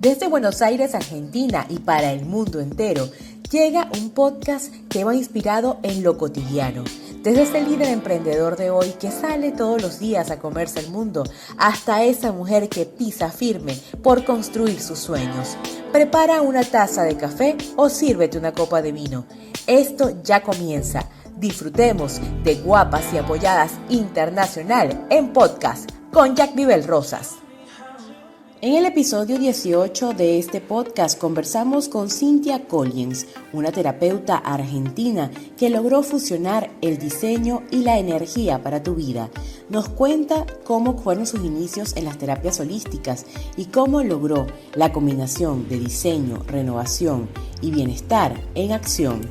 Desde Buenos Aires, Argentina y para el mundo entero, llega un podcast que va inspirado en lo cotidiano. Desde ese líder emprendedor de hoy que sale todos los días a comerse el mundo, hasta esa mujer que pisa firme por construir sus sueños. Prepara una taza de café o sírvete una copa de vino. Esto ya comienza. Disfrutemos de Guapas y Apoyadas Internacional en podcast con Jacqueline Rosas. En el episodio 18 de este podcast conversamos con Cynthia Collins, una terapeuta argentina que logró fusionar el diseño y la energía para tu vida. Nos cuenta cómo fueron sus inicios en las terapias holísticas y cómo logró la combinación de diseño, renovación y bienestar en acción.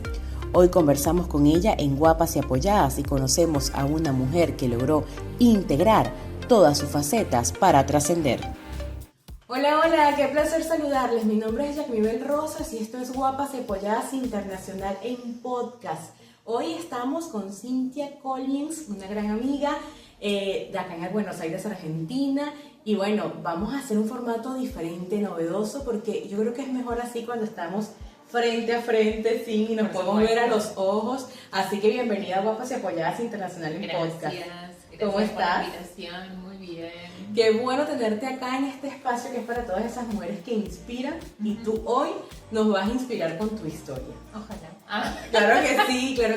Hoy conversamos con ella en Guapas y Apoyadas y conocemos a una mujer que logró integrar todas sus facetas para trascender. Hola, qué placer saludarles. Mi nombre es Jacqueline Rosas y esto es Guapas y Apoyadas Internacional en podcast. Hoy estamos con Cynthia Collins, una gran amiga de acá en Buenos Aires, Argentina. Y bueno, vamos a hacer un formato diferente, novedoso, porque yo creo que es mejor así cuando estamos frente a frente, sí, y nos podemos ver a los ojos. Así que bienvenida a Guapas y Apoyadas Internacional en podcast. Gracias ¿Cómo estás? por la invitación, muy bien. Qué bueno tenerte acá en este espacio que es para todas esas mujeres que inspiran y tú hoy nos vas a inspirar con tu historia. Ojalá. Claro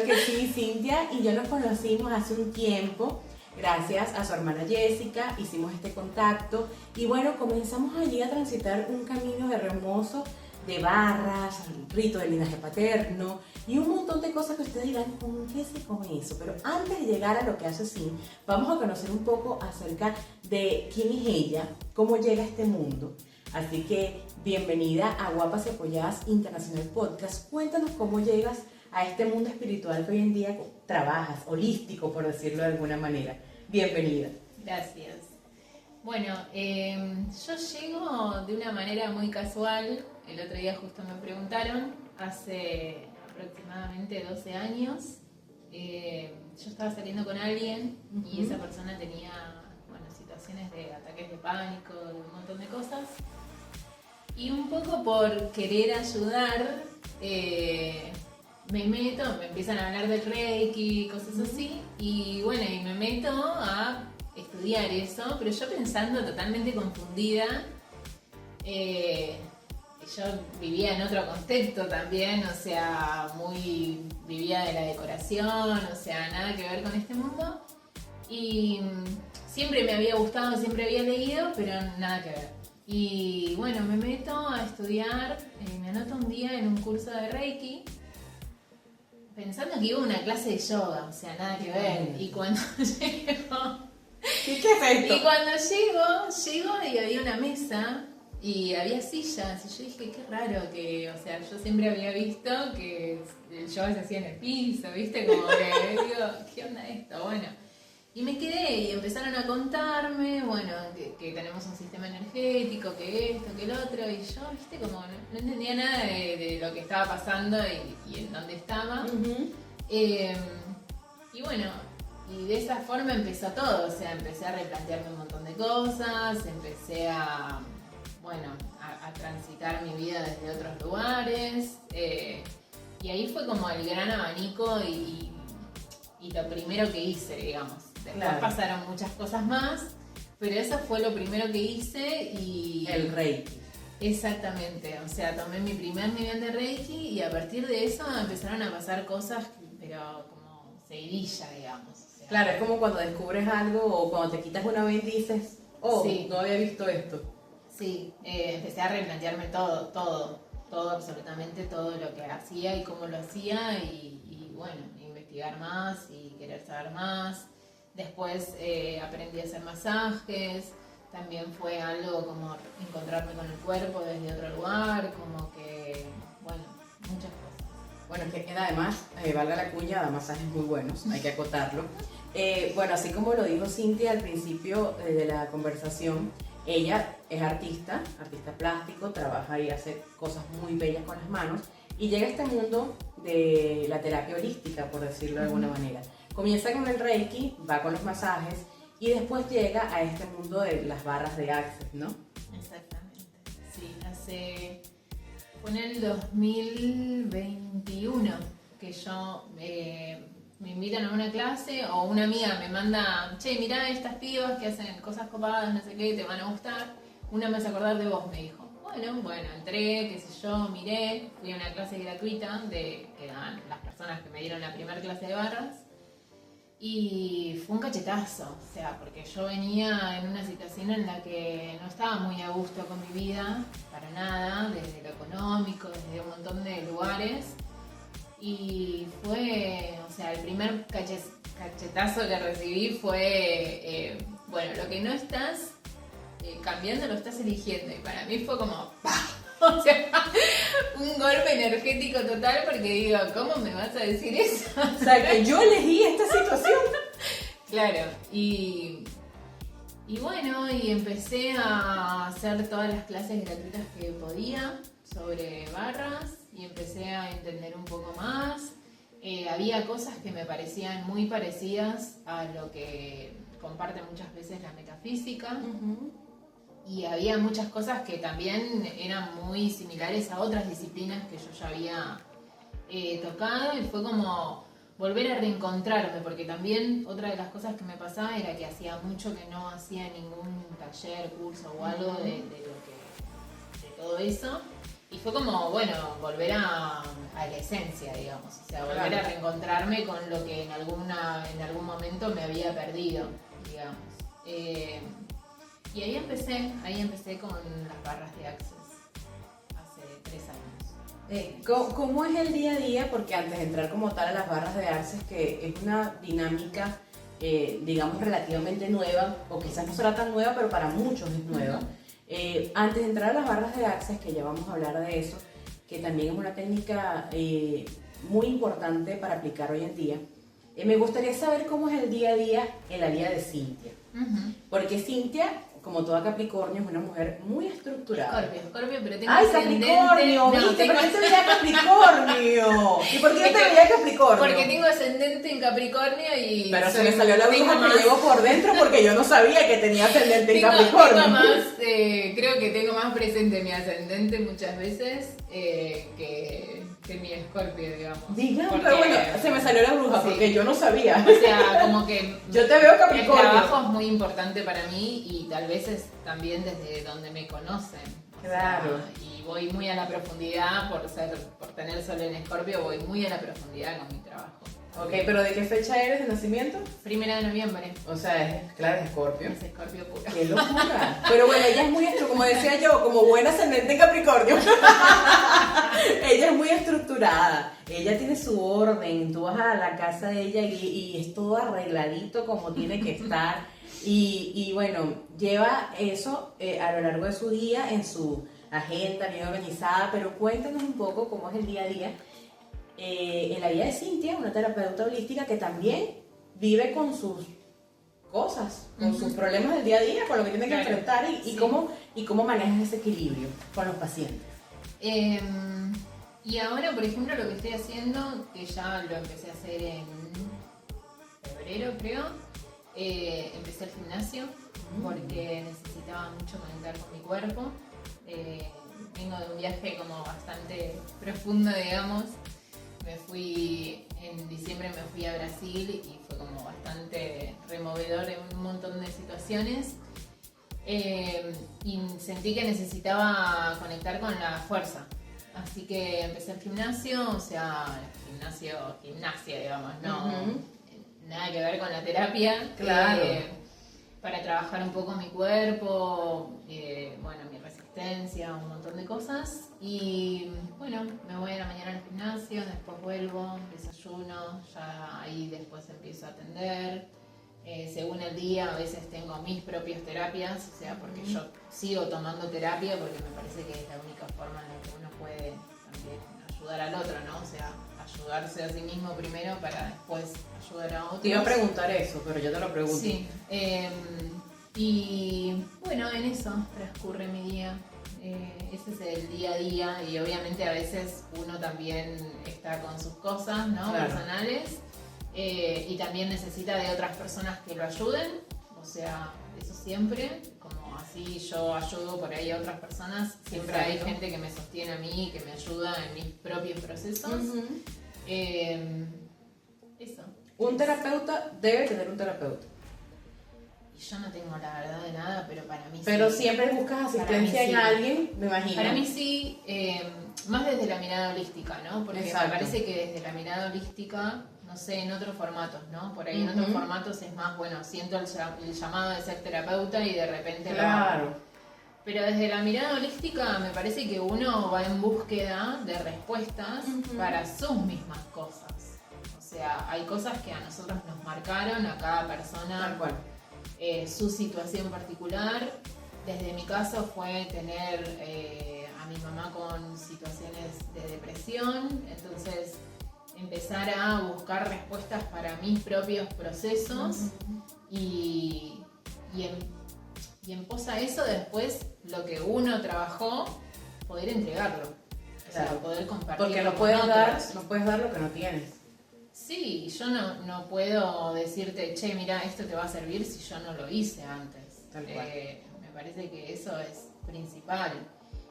que sí, Cynthia y yo nos conocimos hace un tiempo. Gracias a su hermana Jessica hicimos este contacto y bueno, comenzamos allí a transitar un camino hermoso de barras, rito de linaje paterno y un montón de cosas que ustedes dirán, ¿con qué se come eso? Pero antes de llegar a lo que hace Cyn, vamos a conocer un poco acerca de quién es ella, cómo llega a este mundo. Así que bienvenida a Guapas y Apoyadas Internacional Podcast. Cuéntanos cómo llegas a este mundo espiritual que hoy en día trabajas, holístico por decirlo de alguna manera. Bienvenida. Gracias. Bueno, yo llego de una manera muy casual. El otro día justo me preguntaron, hace aproximadamente 12 años, yo estaba saliendo con alguien y esa persona tenía situaciones de ataques de pánico, de un montón de cosas. Y un poco por querer ayudar, me empiezan a hablar del Reiki, cosas así, y bueno, y me meto a estudiar eso, pero yo pensando totalmente confundida. Yo vivía en otro contexto también, o sea, vivía de la decoración, o sea, nada que ver con este mundo. Y siempre me había gustado, siempre había leído, pero nada que ver. Y bueno, me meto a estudiar, me anoto un día en un curso de Reiki, pensando que iba a una clase de yoga, o sea, nada que ver. Y cuando llego... ¿Qué es esto? Y cuando llego y había una mesa y había sillas y yo dije, qué raro que, o sea, yo siempre había visto que el yoga se hacía en el piso, ¿viste? Como que digo, ¿qué onda esto? Bueno, y me quedé y empezaron a contarme, bueno, que tenemos un sistema energético, que esto, que el otro, y yo, ¿viste? Como no entendía nada de lo que estaba pasando y en dónde estaba. Y bueno, y de esa forma empezó todo, o sea, empecé a replantearme un montón de cosas, empecé a transitar mi vida desde otros lugares, y ahí fue como el gran abanico y lo primero que hice, digamos. Después pasaron muchas cosas más, pero eso fue lo primero que hice y... El Reiki. Exactamente, o sea, tomé mi primer nivel de Reiki y a partir de eso empezaron a pasar cosas, pero como seguidilla, digamos. O sea, claro, es como cuando descubres algo o cuando te quitas una vez y dices, sí, no había visto esto. Sí, empecé a replantearme todo, absolutamente todo lo que hacía y cómo lo hacía y bueno, investigar más y querer saber más. Después aprendí a hacer masajes, también fue algo como encontrarme con el cuerpo desde otro lugar, como que, bueno, muchas cosas. Bueno, es que además, valga la cuña, da masajes muy buenos, hay que acotarlo. Bueno, así como lo dijo Cynthia al principio de la conversación, ella es artista plástico, trabaja y hace cosas muy bellas con las manos y llega a este mundo de la terapia holística, por decirlo de alguna manera. Comienza con el Reiki, va con los masajes y después llega a este mundo de las barras de Access, ¿no? Exactamente, sí, así fue en el 2021 que yo me invitan a una clase o una amiga me manda, che, mirá estas pibas que hacen cosas copadas, no sé qué, te van a gustar. Una me hace acordar de vos, me dijo. Bueno, entré, qué sé yo, miré, fui a una clase gratuita que daban las personas que me dieron la primera clase de barras. Y fue un cachetazo, o sea, porque yo venía en una situación en la que no estaba muy a gusto con mi vida, para nada, desde lo económico, desde un montón de lugares. Y fue, o sea, el primer cachetazo que recibí fue, bueno, lo que no estás cambiando lo estás eligiendo. Y para mí fue como, ¡pah! O sea, un golpe energético total porque digo, ¿cómo me vas a decir eso? O sea, que yo elegí esta situación. Claro, y bueno, y empecé a hacer todas las clases gratuitas que podía sobre barras y empecé a entender un poco más. Había cosas que me parecían muy parecidas a lo que comparte muchas veces la metafísica. Uh-huh. Y había muchas cosas que también eran muy similares a otras disciplinas que yo ya había tocado y fue como volver a reencontrarme, porque también otra de las cosas que me pasaba era que hacía mucho que no hacía ningún taller, curso o algo de todo eso. Y fue como, bueno, volver a la esencia, digamos. O sea, volver a reencontrarme con lo que en algún momento me había perdido, digamos. Y ahí empecé con las barras de Access, hace 3 años. ¿Cómo es el día a día? Porque antes de entrar como tal a las barras de Access, que es una dinámica, digamos, relativamente nueva, o quizás no será tan nueva, pero para muchos es nueva. Uh-huh. Antes de entrar a las barras de Access, que ya vamos a hablar de eso, que también es una técnica muy importante para aplicar hoy en día, me gustaría saber cómo es el día a día en la vida de Cintia. Uh-huh. Porque Cintia, como toda Capricornio, es una mujer muy estructurada. Escorpio, pero tengo ¡ay, ascendente... Capricornio! No, ¿Viste? ¿Por qué te veía Capricornio? ¿Y por qué yo te veía Capricornio? Porque tengo ascendente en Capricornio y... Pero se me salió la bruja que llevo por dentro porque yo no sabía que tenía ascendente en Capricornio. Tengo más, creo que tengo más presente mi ascendente muchas veces que mi Escorpio, digamos. Digamos, pero bueno, se me salió la bruja porque yo no sabía. O sea, como que... yo te veo Capricornio. El trabajo es muy importante para mí y tal vez es también desde donde me conocen. Claro. Sea, y voy muy a la profundidad, por tener sol en Escorpio, voy muy a la profundidad con mi trabajo. Ok, pero ¿de qué fecha eres de nacimiento? 1 de noviembre. O sea, claro, es Escorpio. Es Escorpio puro. ¡Qué locura! Pero bueno, ella es muy como decía yo, como buena ascendente en Capricornio. Ella es muy estructurada. Ella tiene su orden. Tú vas a la casa de ella y es todo arregladito como tiene que estar. Y bueno, lleva eso a lo largo de su día en su agenda bien organizada. Pero cuéntanos un poco cómo es el día a día en la vida de Cintia, una terapeuta holística que también vive con sus cosas, con sus problemas del día a día, con lo que tiene que enfrentar y cómo manejas ese equilibrio con los pacientes. Y ahora, por ejemplo, lo que estoy haciendo, que ya lo empecé a hacer en febrero, creo, empecé el gimnasio porque necesitaba mucho conectar con mi cuerpo. Vengo de un viaje como bastante profundo, digamos. En diciembre me fui a Brasil y fue como bastante removedor en un montón de situaciones. Y sentí que necesitaba conectar con la fuerza. Así que empecé el gimnasio, o sea, gimnasia, digamos, no, nada que ver con la terapia. Claro. Para trabajar un poco mi cuerpo, bueno, mi resistencia, un montón de cosas. Y bueno, me voy a la mañana al gimnasio, después vuelvo, desayuno, ya ahí después empiezo a atender. Según el día, a veces tengo mis propias terapias, o sea, porque yo sigo tomando terapia porque me parece que es la única forma en la que uno puede también ayudar al otro, ¿no? O sea, ayudarse a sí mismo primero para después ayudar a otros. Te iba a preguntar eso, pero yo te lo pregunto. Sí, y bueno, en eso transcurre mi día. Ese es el día a día y obviamente a veces uno también está con sus cosas, ¿no? Claro. Personales. Y también necesita de otras personas que lo ayuden, o sea, eso siempre, como así yo ayudo por ahí a otras personas, siempre hay gente que me sostiene a mí, que me ayuda en mis propios procesos. Eso. Un terapeuta debe tener un terapeuta. Y yo no tengo la verdad de nada, pero para mí pero sí. siempre buscas asistencia en alguien, me imagino. Para mí sí, más desde la mirada holística, ¿no? Porque Exacto. me parece que desde la mirada holística, no sé, en otros formatos, ¿no? Por ahí en otros formatos es más, bueno, siento el llamado de ser terapeuta y de repente claro. lo hago. Pero desde la mirada holística me parece que uno va en búsqueda de respuestas para sus mismas cosas. O sea, hay cosas que a nosotros nos marcaron, a cada persona. Tal cual. Su situación particular. Desde mi caso fue tener a mi mamá con situaciones de depresión, entonces empezar a buscar respuestas para mis propios procesos y en pos a eso después lo que uno trabajó, poder entregarlo, o sea, poder compartirlo. Porque no puedes dar lo que no tienes. Sí, yo no puedo decirte, che, mira, esto te va a servir si yo no lo hice antes. Tal cual. Me parece que eso es principal.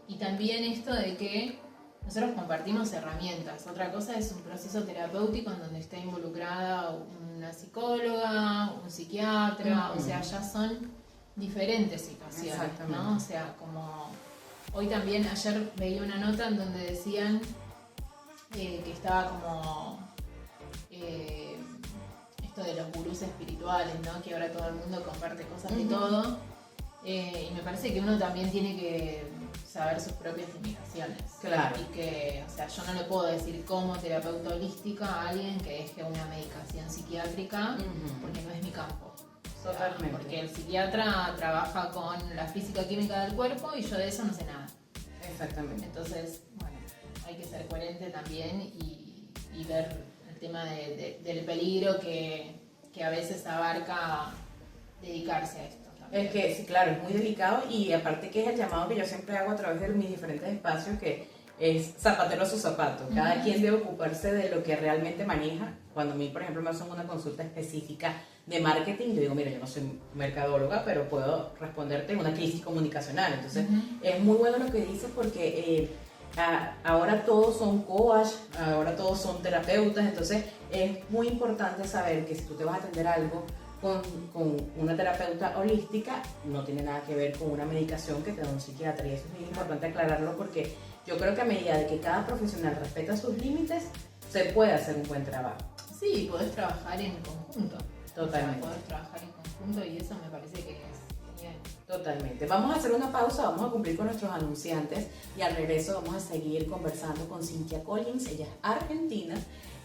Y también esto de que nosotros compartimos herramientas. Otra cosa es un proceso terapéutico en donde está involucrada una psicóloga, un psiquiatra, o sea, ya son diferentes situaciones, ¿no? O sea, como hoy también, ayer veía una nota en donde decían que estaba como esto de los gurús espirituales, ¿no? Que ahora todo el mundo comparte cosas de todo, y me parece que uno también tiene que saber sus propias limitaciones. Claro. Y que, o sea, yo no le puedo decir como terapeuta holística a alguien que deje una medicación psiquiátrica porque no es mi campo. Totalmente. Porque el psiquiatra trabaja con la física química del cuerpo y yo de eso no sé nada. Exactamente. Entonces, bueno, hay que ser coherente también y ver el tema del peligro que a veces abarca dedicarse a esto. Es que, sí, claro, es muy delicado y aparte que es el llamado que yo siempre hago a través de mis diferentes espacios, que es zapatero a su zapato. Cada quien debe ocuparse de lo que realmente maneja. Cuando a mí, por ejemplo, me hacen una consulta específica de marketing, yo digo, mira, yo no soy mercadóloga, pero puedo responderte en una crisis comunicacional. Entonces, es muy bueno lo que dices porque ahora todos son coach, ahora todos son terapeutas, entonces es muy importante saber que si tú te vas a atender algo con una terapeuta holística, no tiene nada que ver con una medicación que te da un psiquiatra, y eso es muy importante aclararlo porque yo creo que a medida de que cada profesional respeta sus límites, se puede hacer un buen trabajo. Sí, podés trabajar en conjunto. Totalmente. O sea, podés trabajar en conjunto y eso me parece que es genial. Totalmente. Vamos a hacer una pausa, vamos a cumplir con nuestros anunciantes y al regreso vamos a seguir conversando con Cynthia Collins. Ella es argentina,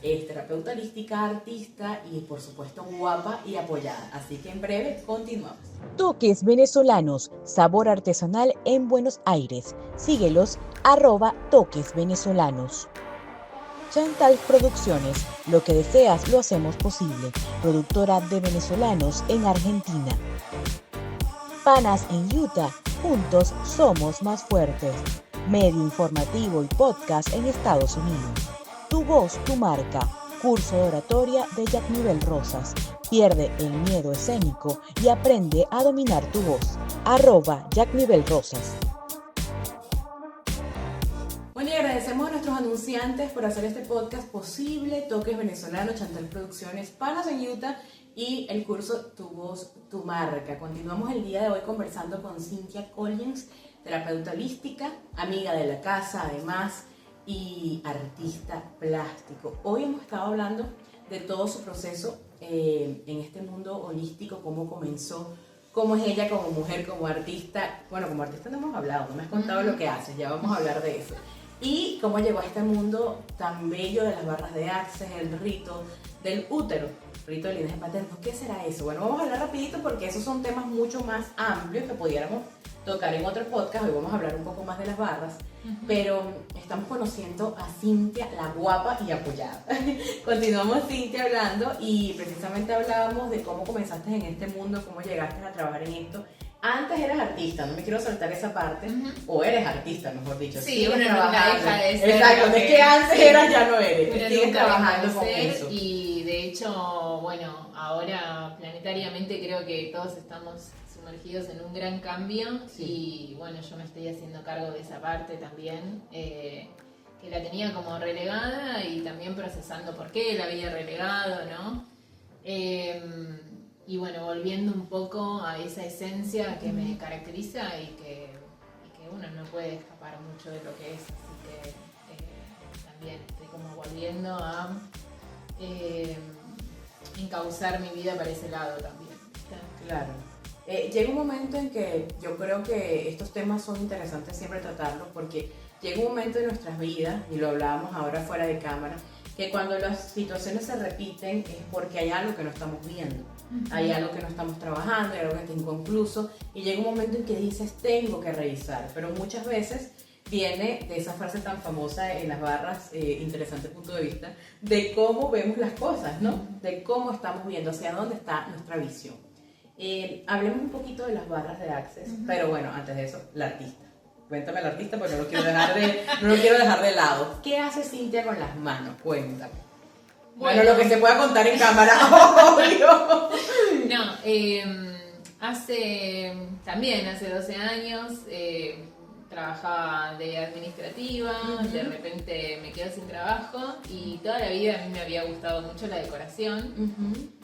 es terapeuta holística, artista y por supuesto guapa y apoyada. Así que en breve continuamos. Toques venezolanos, sabor artesanal en Buenos Aires. Síguelos @toquesvenezolanos. Chantal Producciones, lo que deseas lo hacemos posible. Productora de venezolanos en Argentina. Panas en Utah, juntos somos más fuertes. Medio informativo y podcast en Estados Unidos. Tu voz, tu marca. Curso de oratoria de Jacmibel Rosas. Pierde el miedo escénico y aprende a dominar tu voz. @Jacmibel Rosas. Bueno, y agradecemos a nuestros anunciantes por hacer este podcast posible. Toques Venezolanos, Chantal Producciones, Panas en Utah y el curso Tu Voz, Tu Marca. Continuamos el día de hoy conversando con Cynthia Collins, terapeuta holística, amiga de la casa además y artista plástico. Hoy hemos estado hablando de todo su proceso en este mundo holístico, cómo comenzó, cómo es ella como mujer, como artista. Bueno, como artista no hemos hablado, no me has contado lo que haces, ya vamos a hablar de eso. Y cómo llegó a este mundo tan bello de las barras de Access, el rito del útero, rito del linaje paterno. ¿Qué será eso? Bueno, vamos a hablar rapidito porque esos son temas mucho más amplios que pudiéramos tocar en otro podcast. Hoy vamos a hablar un poco más de las barras, pero estamos conociendo a Cynthia, la guapa y apoyada. Continuamos, Cynthia, hablando y precisamente hablábamos de cómo comenzaste en este mundo, cómo llegaste a trabajar en esto. Antes eras artista, no me quiero saltar esa parte, o eres artista, mejor dicho. Sí, uno nunca deja de ser. Exacto, de que antes eras, ya no eres. Uno Sigues nunca trabajando deja de con ser, eso. y de hecho, bueno, ahora planetariamente creo que todos estamos sumergidos en un gran cambio, sí. y bueno, yo me estoy haciendo cargo de esa parte también, que la tenía como relegada y también procesando por qué la había relegado, ¿no? Y bueno, volviendo un poco a esa esencia que me caracteriza y que uno no puede escapar mucho de lo que es, así que también estoy como volviendo a encauzar mi vida para ese lado también. Claro. Llega un momento en que yo creo que estos temas son interesantes siempre tratarlos, porque llega un momento en nuestras vidas, y lo hablábamos ahora fuera de cámara, que cuando las situaciones se repiten es porque hay algo que no estamos viendo, hay algo que no estamos trabajando, hay algo que está inconcluso, y llega un momento en que dices, tengo que revisar, pero muchas veces viene de esa frase tan famosa en las barras, interesante punto de vista, de cómo vemos las cosas, ¿no? De cómo estamos viendo, hacia dónde está nuestra visión. Hablemos un poquito de las barras de Access, pero bueno, antes de eso, la artista. Cuéntame la artista porque no lo quiero dejar de lado. ¿Qué hace Cintia con las manos? Cuéntame. Bueno, lo que se pueda contar en cámara, obvio. No, hace 12 años trabajaba de administrativa, de repente me quedo sin trabajo y toda la vida a mí me había gustado mucho la decoración.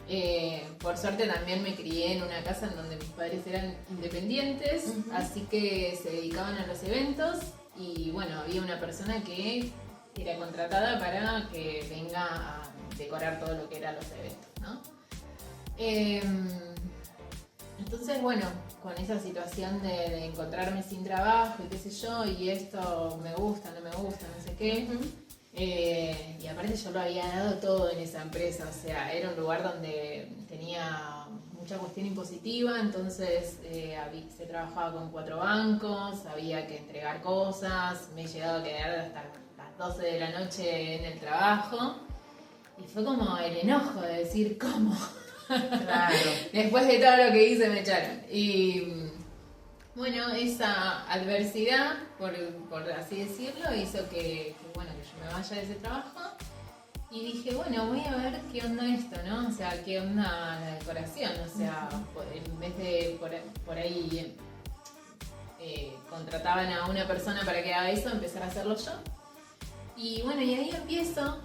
Por suerte también me crié en una casa en donde mis padres eran independientes, así que se dedicaban a los eventos y bueno, había una persona que era contratada para que venga a decorar todo lo que eran los eventos, ¿no? Entonces, bueno, con esa situación de encontrarme sin trabajo y qué sé yo, y esto me gusta, no me gusta, no sé qué. Y aparte yo lo había dado todo en esa empresa, o sea, era un lugar donde tenía mucha cuestión impositiva, entonces se trabajaba con 4 bancos, había que entregar cosas, me he llegado a quedar hasta las 12 de la noche en el trabajo, y fue como el enojo de decir, ¿cómo? Claro. Después de todo lo que hice me echaron. Y bueno, esa adversidad, por así decirlo, hizo que yo me vaya de ese trabajo. Y dije, bueno, voy a ver qué onda esto, ¿no? O sea, qué onda la decoración. O sea, en vez de por ahí contrataban a una persona para que haga eso, empezar a hacerlo yo. Y bueno, y ahí empiezo,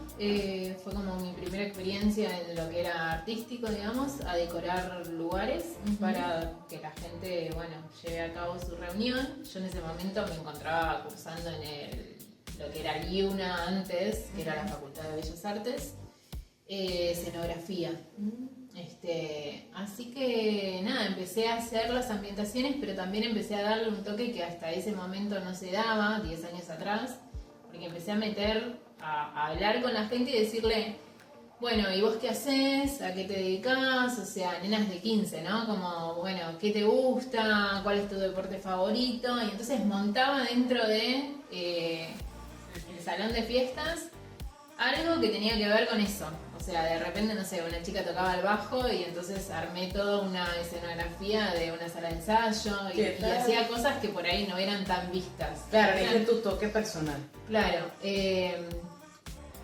fue como mi primera experiencia en lo que era artístico, digamos, a decorar lugares para que la gente, bueno, lleve a cabo su reunión. Yo en ese momento me encontraba cursando en lo que era el IUNA antes, que era la Facultad de Bellas Artes, escenografía. Así que nada, empecé a hacer las ambientaciones, pero también empecé a darle un toque que hasta ese momento no se daba, 10 años atrás. Porque empecé a hablar con la gente y decirle, bueno, ¿y vos qué haces? ¿A qué te dedicás? O sea, nenas de 15, ¿no? Como, bueno, ¿qué te gusta? ¿Cuál es tu deporte favorito? Y entonces montaba dentro de el salón de fiestas algo que tenía que ver con eso. O sea, de repente, no sé, una chica tocaba el bajo y entonces armé toda una escenografía de una sala de ensayo y hacía cosas que por ahí no eran tan vistas. Claro, ese es tu toque personal. Claro.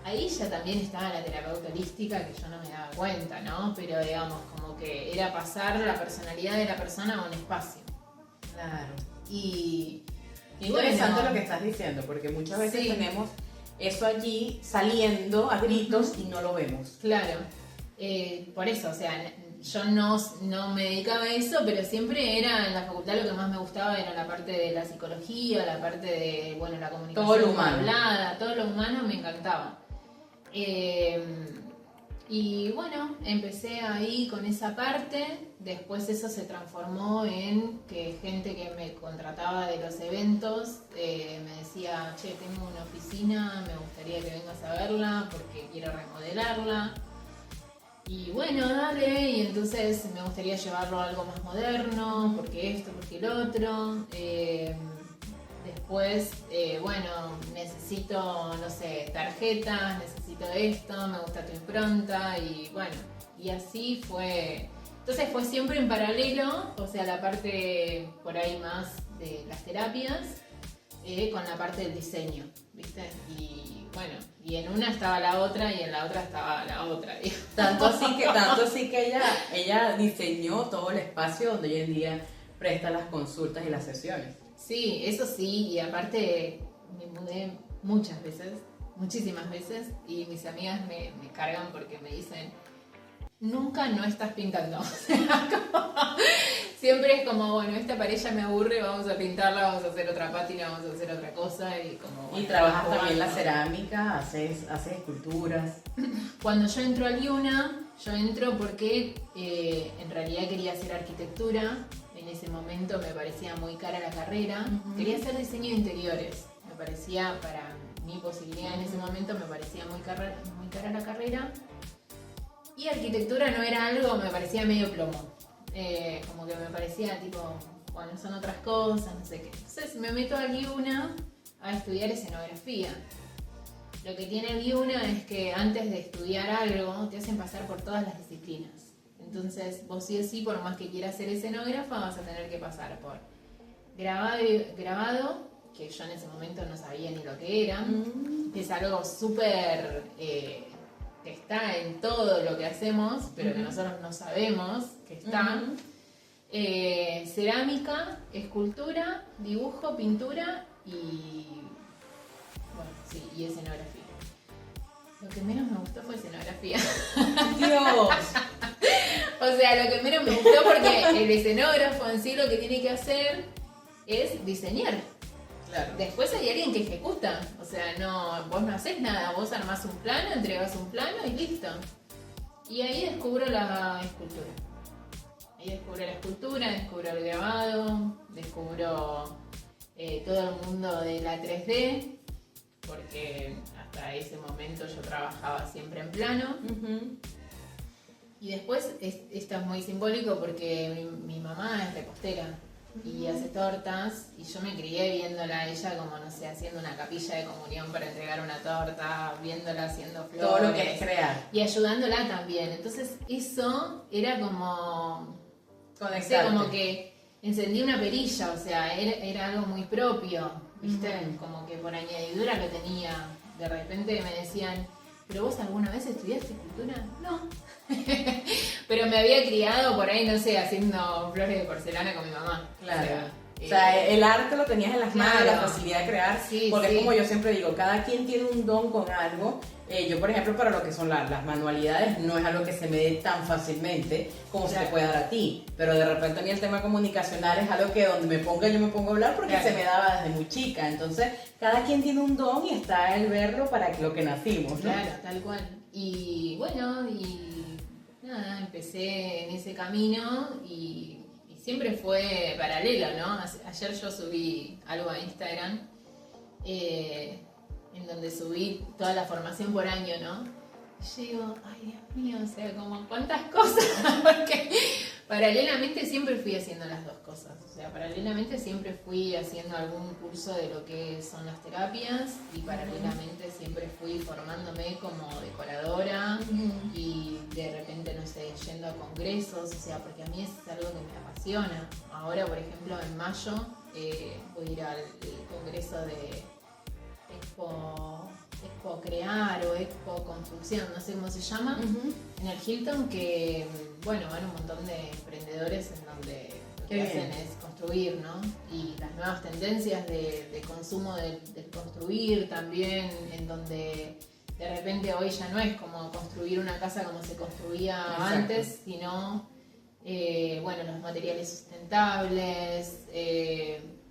Ahí ya también estaba la terapeuta holística, que yo no me daba cuenta, ¿no? Pero digamos, como que era pasar la personalidad de la persona a un espacio. Claro. Y interesante bueno, lo que estás diciendo, porque muchas veces tenemos eso allí saliendo a gritos y no lo vemos. Claro, por eso, o sea, yo no me dedicaba a eso, pero siempre era en la facultad lo que más me gustaba era la parte de la psicología, la parte de, bueno, la comunicación todo lo humano. Hablada, todo lo humano me encantaba. Y bueno, empecé ahí con esa parte, después eso se transformó en que gente que me contrataba de los eventos me decía, che, tengo una oficina, me gustaría que vengas a verla porque quiero remodelarla. Y bueno, dale, y entonces me gustaría llevarlo a algo más moderno, porque esto, porque el otro. Después, bueno, necesito, no sé, tarjetas, necesito esto, me gusta tu impronta y bueno, y así fue. Entonces fue siempre en paralelo, o sea, la parte por ahí más de las terapias con la parte del diseño, ¿viste? Y bueno, y en una estaba la otra y en la otra estaba la otra. Tanto así que ella diseñó todo el espacio donde hoy en día presta las consultas y las sesiones. Sí, eso sí, y aparte me mudé muchas veces, muchísimas veces, y mis amigas me cargan porque me dicen, nunca no estás pintando. O sea, siempre es como, bueno, esta pared ya me aburre, vamos a pintarla, vamos a hacer otra pátina, vamos a hacer otra cosa, y como... Y trabajas también la cerámica, haces esculturas. Cuando yo entro al IUNA, yo entro porque en realidad quería hacer arquitectura. En ese momento me parecía muy cara la carrera. Quería hacer diseño de interiores. Me parecía, para mi posibilidad en ese momento, me parecía muy cara la carrera. Y arquitectura no era algo, me parecía medio plomo. Como que me parecía tipo, bueno, son otras cosas, no sé qué. Entonces me meto al IUNA a estudiar escenografía. Lo que tiene el IUNA es que antes de estudiar algo te hacen pasar por todas las disciplinas. Entonces vos sí o sí, por más que quieras ser escenógrafa, vas a tener que pasar por grabado, que yo en ese momento no sabía ni lo que era, que es algo súper... que está en todo lo que hacemos, pero que nosotros no sabemos que está. Cerámica, escultura, dibujo, pintura y... bueno, sí, y escenografía. Lo que menos me gustó fue escenografía. ¡Dios! O sea, lo que menos me gustó porque el escenógrafo en sí lo que tiene que hacer es diseñar. Claro. Después hay alguien que ejecuta, o sea, no, vos no haces nada, vos armás un plano, entregas un plano y listo. Y ahí descubro la escultura. Descubro el grabado, descubro todo el mundo de la 3D, porque hasta ese momento yo trabajaba siempre en plano. Y después, esto es muy simbólico porque mi mamá es repostera. Y hace tortas, y yo me crié viéndola a ella como, no sé, haciendo una capilla de comunión para entregar una torta, viéndola haciendo flores. Todo lo que es crear. Y ayudándola también. Entonces eso era como... Conectarte. como que encendí una perilla, o sea, era algo muy propio, ¿viste? Como que por añadidura lo tenía. De repente me decían, ¿pero vos alguna vez estudiaste escultura? No. Pero me había criado por ahí, no sé, haciendo flores de porcelana con mi mamá. Claro. O sea, el arte lo tenías en las manos, claro. la facilidad de crear, Sí, porque sí. como yo siempre digo, cada quien tiene un don con algo. Yo, por ejemplo, para lo que son las manualidades, no es algo que se me dé tan fácilmente como se te puede dar a ti. Pero de repente a mí el tema comunicacional es algo que donde me ponga yo me pongo a hablar porque se me daba desde muy chica. Entonces, cada quien tiene un don y está el verlo para lo que nacimos, ¿no? Claro, tal cual. Y bueno, y nada, empecé en ese camino y siempre fue paralelo, ¿no? Ayer yo subí algo a Instagram en donde subí toda la formación por año, ¿no? Y yo digo, ay Dios mío, o sea, como cuántas cosas, porque paralelamente siempre fui haciendo las dos cosas, o sea, paralelamente siempre fui haciendo algún curso de lo que son las terapias y paralelamente siempre fui formándome como decoradora y de repente, no sé, yendo a congresos, o sea, porque a mí es algo que me apasiona. Ahora, por ejemplo, en mayo voy a ir al congreso de Expo Crear o Expo Construcción, no sé cómo se llama, en el Hilton, que bueno, van un montón de emprendedores en donde lo que hacen es construir, ¿no? Y las nuevas tendencias de consumo del construir también, en donde de repente hoy ya no es como construir una casa como se construía antes, sino bueno, los materiales sustentables,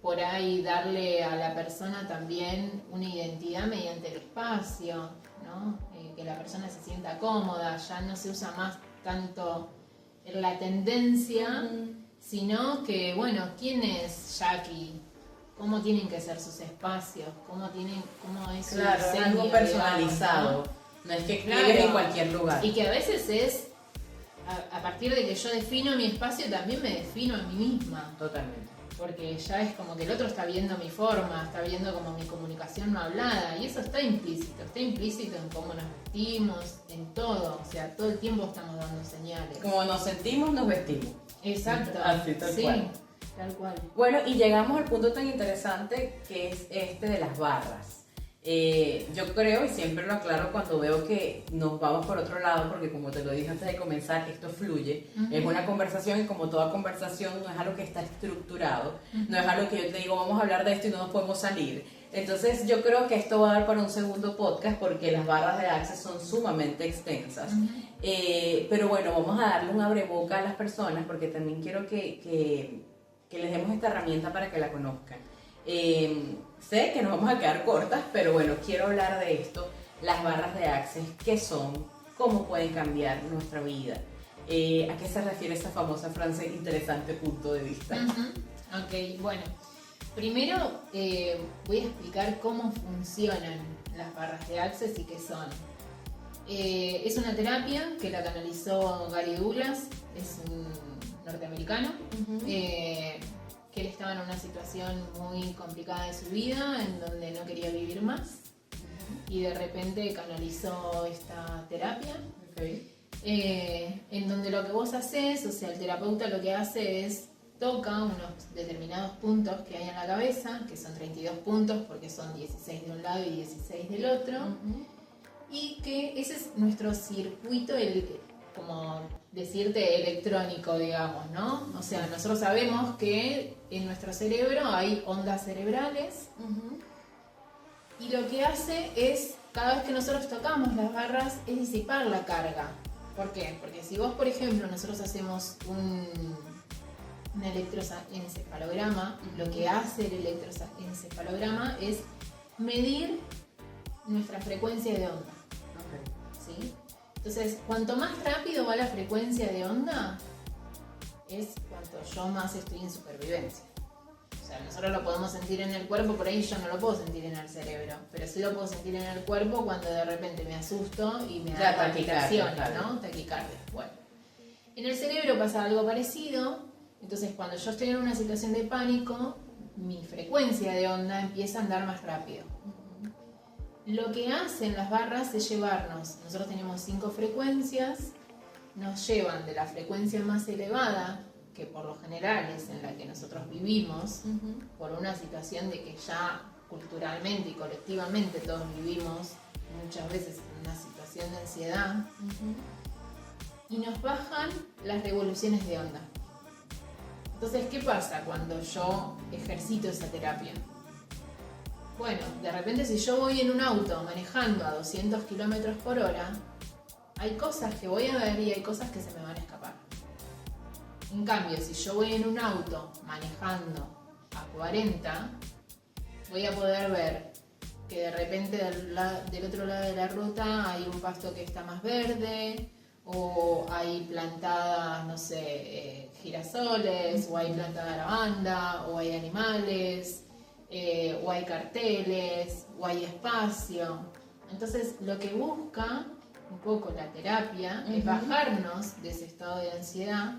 por ahí darle a la persona también una identidad mediante el espacio, ¿no? Que la persona se sienta cómoda, ya no se usa más tanto la tendencia, sino que, bueno, ¿quién es Jackie? ¿Cómo tienen que ser sus espacios? ¿Cómo es su diseño? Algo personalizado, digamos, ¿no? No es que llegues en cualquier lugar. Y que a veces es, a partir de que yo defino mi espacio, también me defino a mí misma. Totalmente. Porque ya es como que el otro está viendo mi forma, está viendo como mi comunicación no hablada, y eso está implícito en cómo nos vestimos, en todo, o sea, todo el tiempo estamos dando señales. Como nos sentimos, nos vestimos. Exacto. Así, tal cual. Tal cual. Bueno, y llegamos al punto tan interesante que es este de las barras. Yo creo, y siempre lo aclaro cuando veo que nos vamos por otro lado, porque como te lo dije antes de comenzar, esto fluye, es una conversación y como toda conversación no es algo que está estructurado, no es algo que yo te digo vamos a hablar de esto y no nos podemos salir. Entonces yo creo que esto va a dar para un segundo podcast porque las barras de Access son sumamente extensas. Pero bueno, vamos a darle un abreboca a las personas porque también quiero que les demos esta herramienta para que la conozcan. Sé que nos vamos a quedar cortas, pero bueno, quiero hablar de esto. Las barras de Access, ¿qué son? ¿Cómo pueden cambiar nuestra vida? ¿A qué se refiere esa famosa frase interesante punto de vista? Ok, bueno, primero voy a explicar cómo funcionan las barras de Access y qué son. Es una terapia que la canalizó Gary Douglas, es un norteamericano, que él estaba en una situación muy complicada de su vida, en donde no quería vivir más, y de repente canalizó esta terapia, en donde lo que vos haces, o sea, el terapeuta lo que hace es toca unos determinados puntos que hay en la cabeza, que son 32 puntos porque son 16 de un lado y 16 del otro, y que ese es nuestro circuito, como decirte electrónico, digamos, ¿no? O sea, nosotros sabemos que en nuestro cerebro hay ondas cerebrales, y lo que hace es, cada vez que nosotros tocamos las barras, es disipar la carga. ¿Por qué? Porque si vos, por ejemplo, nosotros hacemos un electroencefalograma, lo que hace el electroencefalograma es medir nuestra frecuencia de onda. ¿Sí? Entonces, cuanto más rápido va la frecuencia de onda, es cuanto yo más estoy en supervivencia. O sea, nosotros lo podemos sentir en el cuerpo, por ahí yo no lo puedo sentir en el cerebro, pero sí lo puedo sentir en el cuerpo cuando de repente me asusto y me da palpitaciones, ¿no? Taquicardia. Bueno, en el cerebro pasa algo parecido, entonces cuando yo estoy en una situación de pánico, mi frecuencia de onda empieza a andar más rápido. Lo que hacen las barras es llevarnos, nosotros tenemos 5 frecuencias, nos llevan de la frecuencia más elevada, que por lo general es en la que nosotros vivimos, por una situación de que ya culturalmente y colectivamente todos vivimos muchas veces en una situación de ansiedad, y nos bajan las revoluciones de onda. Entonces, ¿qué pasa cuando yo ejercito esa terapia? Bueno, de repente si yo voy en un auto manejando a 200 kilómetros por hora, hay cosas que voy a ver y hay cosas que se me van a escapar. En cambio, si yo voy en un auto manejando a 40, voy a poder ver que de repente del otro lado de la ruta hay un pasto que está más verde, o hay plantadas, no sé, girasoles, o hay plantada lavanda, o hay animales, o hay carteles, o hay espacio. Entonces, lo que busca un poco la terapia es bajarnos de ese estado de ansiedad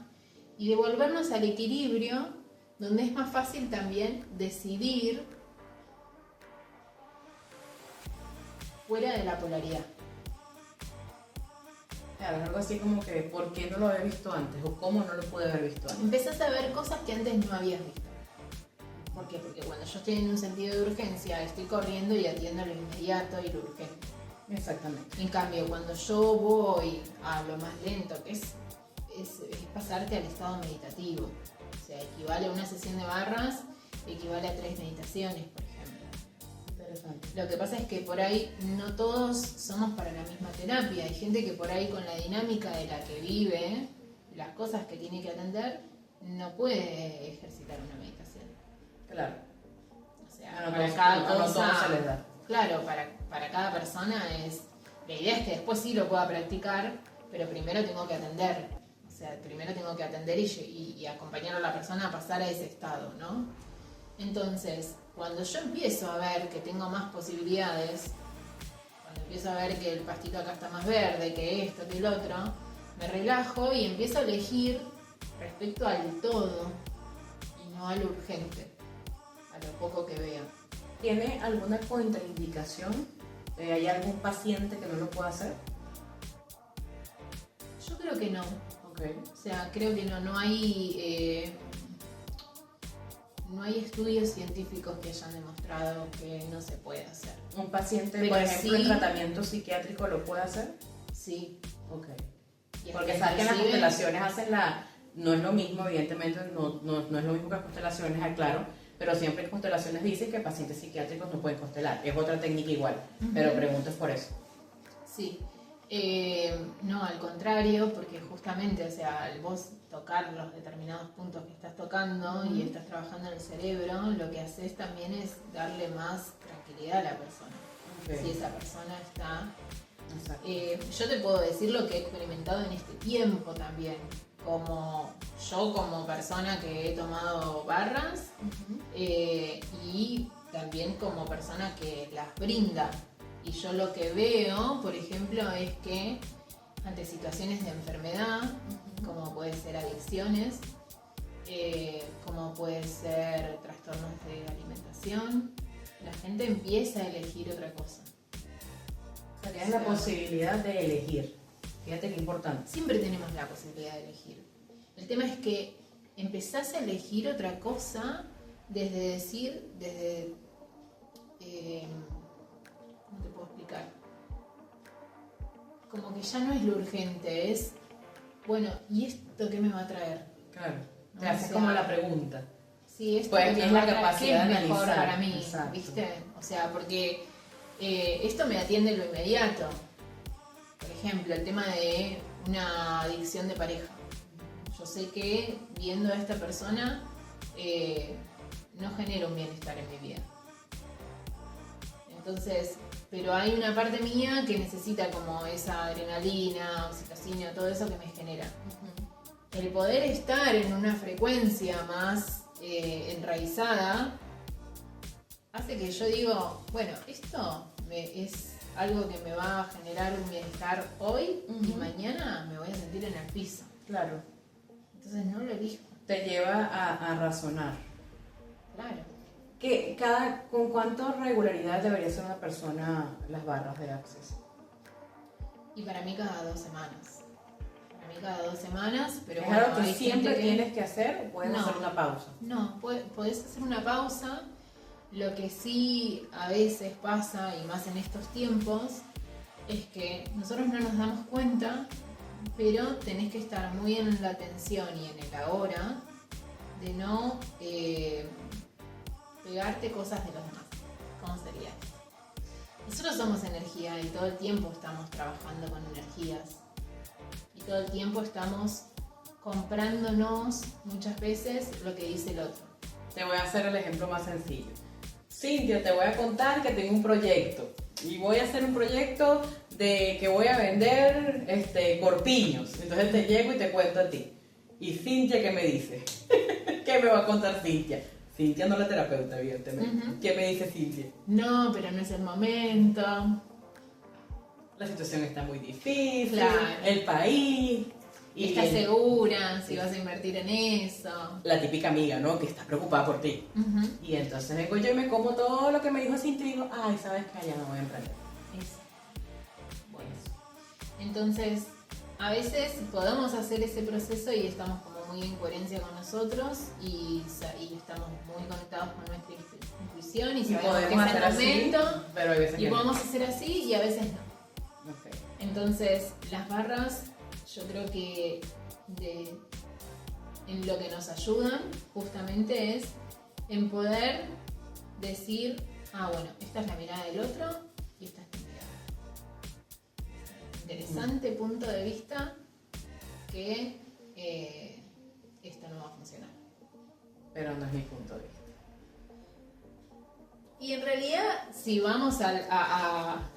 y devolvernos al equilibrio, donde es más fácil también decidir fuera de la polaridad. Claro, algo así como que ¿por qué no lo había visto antes? ¿O cómo no lo pude haber visto antes? Empezás a ver cosas que antes no habías visto. ¿Por qué? Porque cuando yo estoy en un sentido de urgencia, estoy corriendo y atiendo lo inmediato y lo urgente. Exactamente. En cambio, cuando yo voy a lo más lento, que es pasarte al estado meditativo. O sea, equivale a una sesión de barras, equivale a 3 meditaciones, por ejemplo. Interesante. Lo que pasa es que por ahí no todos somos para la misma terapia. Hay gente que por ahí con la dinámica de la que vive, las cosas que tiene que atender, no puede ejercitar una meditación. Claro. O sea, para cada cosa... No se les da. Claro, para cada persona es... La idea es que después sí lo pueda practicar, pero primero tengo que atender. O sea, primero tengo que atender y acompañar a la persona a pasar a ese estado, ¿no? Entonces, cuando yo empiezo a ver que tengo más posibilidades, cuando empiezo a ver que el pastito acá está más verde, que esto, que el otro, me relajo y empiezo a elegir respecto al todo y no al urgente, a lo poco que veo. ¿Tiene alguna contraindicación? ¿Hay algún paciente que no lo pueda hacer? Yo creo que no. Okay. O sea, creo que no hay estudios científicos que hayan demostrado que no se puede hacer. ¿Un paciente, Pero por ejemplo, en sí. tratamiento psiquiátrico lo puede hacer? Sí. Ok. Y Porque hasta sabes que las inclusive- constelaciones hacen no es lo mismo, evidentemente, no es lo mismo que las constelaciones, aclaro, pero siempre constelaciones dicen que pacientes psiquiátricos no pueden constelar. Es otra técnica igual, pero pregunto es por eso. Sí. No, al contrario, porque justamente, o sea, al vos tocar los determinados puntos que estás tocando y estás trabajando en el cerebro, lo que haces también es darle más tranquilidad a la persona. Ok. Si esa persona está... Exacto. yo te puedo decir lo que he experimentado en este tiempo también, como yo como persona que he tomado barras y también como persona que las brinda. Y yo lo que veo, por ejemplo, es que ante situaciones de enfermedad, como puede ser adicciones, como puede ser trastornos de alimentación, la gente empieza a elegir otra cosa. O sea, tienes la posibilidad de elegir. Fíjate qué importante. Siempre tenemos la posibilidad de elegir. El tema es que empezás a elegir otra cosa desde ¿cómo te puedo explicar? Como que ya no es lo urgente, es, bueno, ¿y esto qué me va a traer? Claro. Te O haces sea, como la pregunta. Sí, esto Pues que aquí me es va la a traer, capacidad ¿qué de es mejor analizar? para mí? Exacto. ¿Viste? O sea, porque esto me atiende lo inmediato. Por ejemplo, el tema de una adicción de pareja. Yo sé que viendo a esta persona no genera un bienestar en mi vida. Entonces, pero hay una parte mía que necesita como esa adrenalina, oxitocina, todo eso que me genera. El poder estar en una frecuencia más enraizada hace que yo digo, bueno, esto es algo que me va a generar un bienestar hoy y mañana me voy a sentir en el piso. Claro. Entonces no lo elijo. Te lleva a razonar. Claro. ¿Con cuánta regularidad debería hacer una persona las barras de Access? Y para mí cada 2 semanas. Para mí cada 2 semanas, pero ¿Es bueno, algo que hay siempre gente que... tienes que hacer o puedes No. hacer una pausa? No, podés hacer una pausa. Lo que sí a veces pasa, y más en estos tiempos, es que nosotros no nos damos cuenta, pero tenés que estar muy en la atención y en el ahora de no pegarte cosas de los demás. ¿Cómo sería? Nosotros somos energía y todo el tiempo estamos trabajando con energías. Y todo el tiempo estamos comprándonos muchas veces lo que dice el otro. Te voy a hacer el ejemplo más sencillo. Cintia, te voy a contar que tengo un proyecto. Y voy a hacer un proyecto de que voy a vender corpiños. Entonces te llego y te cuento a ti. ¿Y Cintia qué me dice? ¿Qué me va a contar Cintia? Cintia no es la terapeuta, evidentemente. ¿Qué me dice Cintia? No, pero no es el momento. La situación está muy difícil, Claro. el país. Y estás segura si vas a invertir en eso. La típica amiga, ¿no? Que está preocupada por ti. Y entonces vengo yo y me como todo lo que me dijo Cintia y digo, ay, ¿sabes qué? Ya no voy a emprender. Eso. Bueno. Entonces, a veces podemos hacer ese proceso y estamos como muy en coherencia con nosotros y estamos muy conectados con nuestra intuición y Y sabemos que podemos es el hacer así, momento pero hay veces y que no. podemos hacer así y a veces no. Ok. Entonces, las barras, yo creo que en lo que nos ayudan justamente es en poder decir, bueno, esta es la mirada del otro y esta es mi mirada. Interesante punto de vista que esto no va a funcionar. Pero no es mi punto de vista. Y en realidad, si vamos a la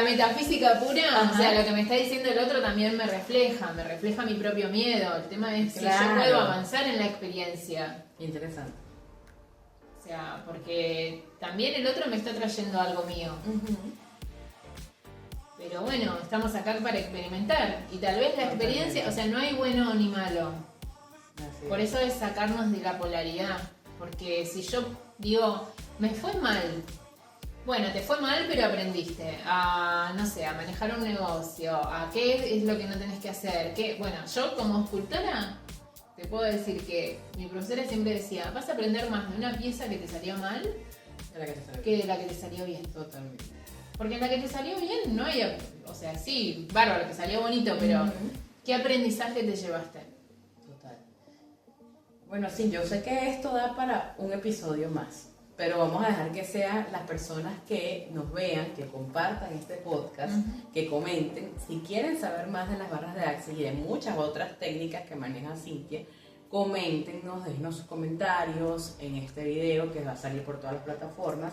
metafísica pura, Ajá. o sea, lo que me está diciendo el otro también me refleja mi propio miedo. El tema es si yo Claro. puedo avanzar en la experiencia. Interesante. O sea, porque también el otro me está trayendo algo mío. Pero bueno, estamos acá para experimentar. Y tal vez la experiencia, o sea, no hay bueno ni malo. Así Por es. eso es sacarnos de la polaridad. Porque si yo digo, me fue mal. Bueno, te fue mal, pero aprendiste a, no sé, a manejar un negocio, a qué es lo que no tenés que hacer. Bueno, yo como escultora te puedo decir que mi profesora siempre decía, vas a aprender más de una pieza que te salió mal De la que te salió que de la que te salió bien. Totalmente. Porque en la que te salió bien no hay, o sea, sí, bárbaro, te salió bonito, pero ¿qué aprendizaje te llevaste? Total. Bueno, sí, yo sé que esto da para un episodio más, pero vamos a dejar que sean las personas que nos vean, que compartan este podcast, que comenten. Si quieren saber más de las barras de Access y de muchas otras técnicas que maneja Cintia, coméntenos, déjenos sus comentarios en este video que va a salir por todas las plataformas.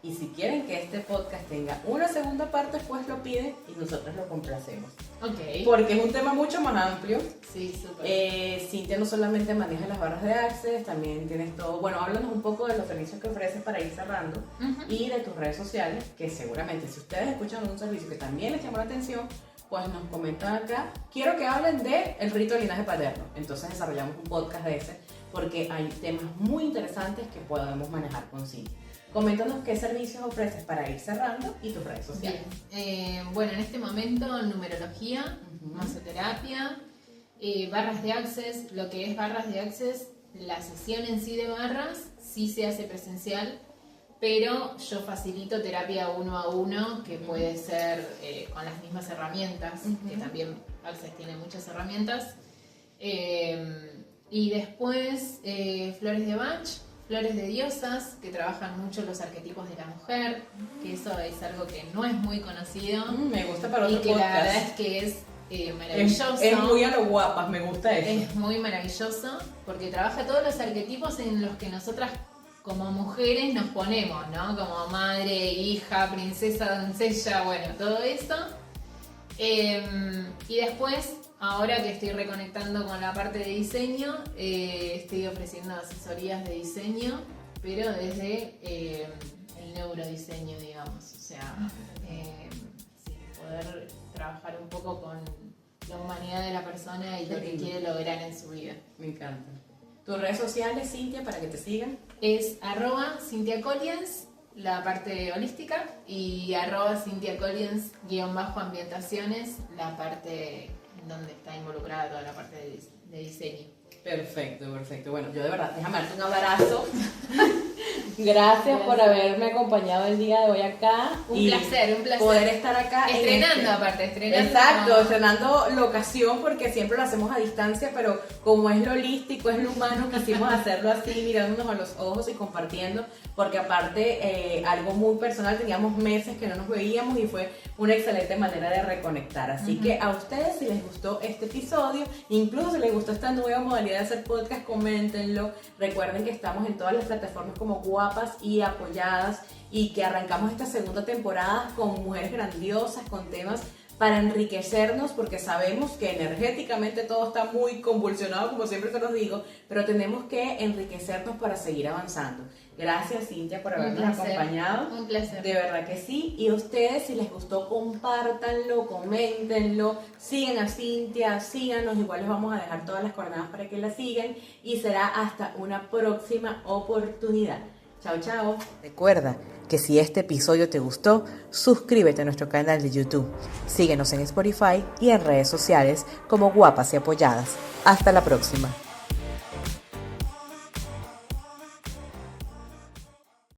Y si quieren que este podcast tenga una segunda parte, pues lo piden y nosotros lo complacemos. Ok. Porque es un tema mucho más amplio. Sí, súper. Cintia no solamente maneja las barras de Access, también tienes todo. Bueno, háblanos un poco de los servicios que ofreces para ir cerrando y de tus redes sociales, que seguramente si ustedes escuchan un servicio que también les llamó la atención, pues nos comentan acá. Quiero que hablen de el rito de linaje paterno. Entonces desarrollamos un podcast de ese, porque hay temas muy interesantes que podemos manejar con Cintia. Coméntanos qué servicios ofreces para ir cerrando y tus redes sociales. Bien. Bueno, en este momento numerología, masoterapia, barras de Access. Lo que es barras de Access, la sesión en sí de barras sí se hace presencial, pero yo facilito terapia 1 a 1, que puede ser con las mismas herramientas, que también Access tiene muchas herramientas. Y después flores de Bach, flores de diosas, que trabajan mucho los arquetipos de la mujer, que eso es algo que no es muy conocido. Me gusta para y otro que podcast. la verdad es que es maravilloso. Es muy a lo guapas, me gusta eso. Es muy maravilloso porque trabaja todos los arquetipos en los que nosotras como mujeres nos ponemos, ¿no? Como madre, hija, princesa, doncella, bueno, todo eso. Y después, ahora que estoy reconectando con la parte de diseño, estoy ofreciendo asesorías de diseño, pero desde el neurodiseño, digamos. O sea, sí, poder trabajar un poco con la humanidad de la persona y lo que quiere lograr en su vida. Me encanta. ¿Tus redes sociales, Cintia, para que te sigan? Es @CintiaColliens, la parte holística, y @CintiaColliens _ambientaciones, la parte en donde está involucrada toda la parte de diseño. Perfecto, perfecto. Bueno, yo de verdad, déjame darte un abrazo. Gracias por haberme acompañado el día de hoy acá. Un placer. Poder estar acá. Estrenando. Exacto, estrenando locación, porque siempre lo hacemos a distancia, pero como es lo holístico, es lo humano, quisimos hacerlo así, mirándonos a los ojos y compartiendo, porque aparte, algo muy personal, teníamos meses que no nos veíamos y fue una excelente manera de reconectar. Así que a ustedes, si les gustó este episodio, incluso si les gustó esta nueva modalidad de hacer podcast, coméntenlo. Recuerden que estamos en todas las plataformas como Guapas y Apoyadas, y que arrancamos esta segunda temporada con mujeres grandiosas, con temas para enriquecernos, porque sabemos que energéticamente todo está muy convulsionado, como siempre te lo digo, pero tenemos que enriquecernos para seguir avanzando. Gracias, Cintia, por habernos acompañado. Un placer. De verdad que sí. Y ustedes, si les gustó, compártanlo, coméntenlo, sigan a Cintia, síganos, igual les vamos a dejar todas las coordenadas para que la sigan, y será hasta una próxima oportunidad. Chao, chao. Recuerda que si este episodio te gustó, suscríbete a nuestro canal de YouTube, síguenos en Spotify y en redes sociales como Guapas y Apoyadas. Hasta la próxima.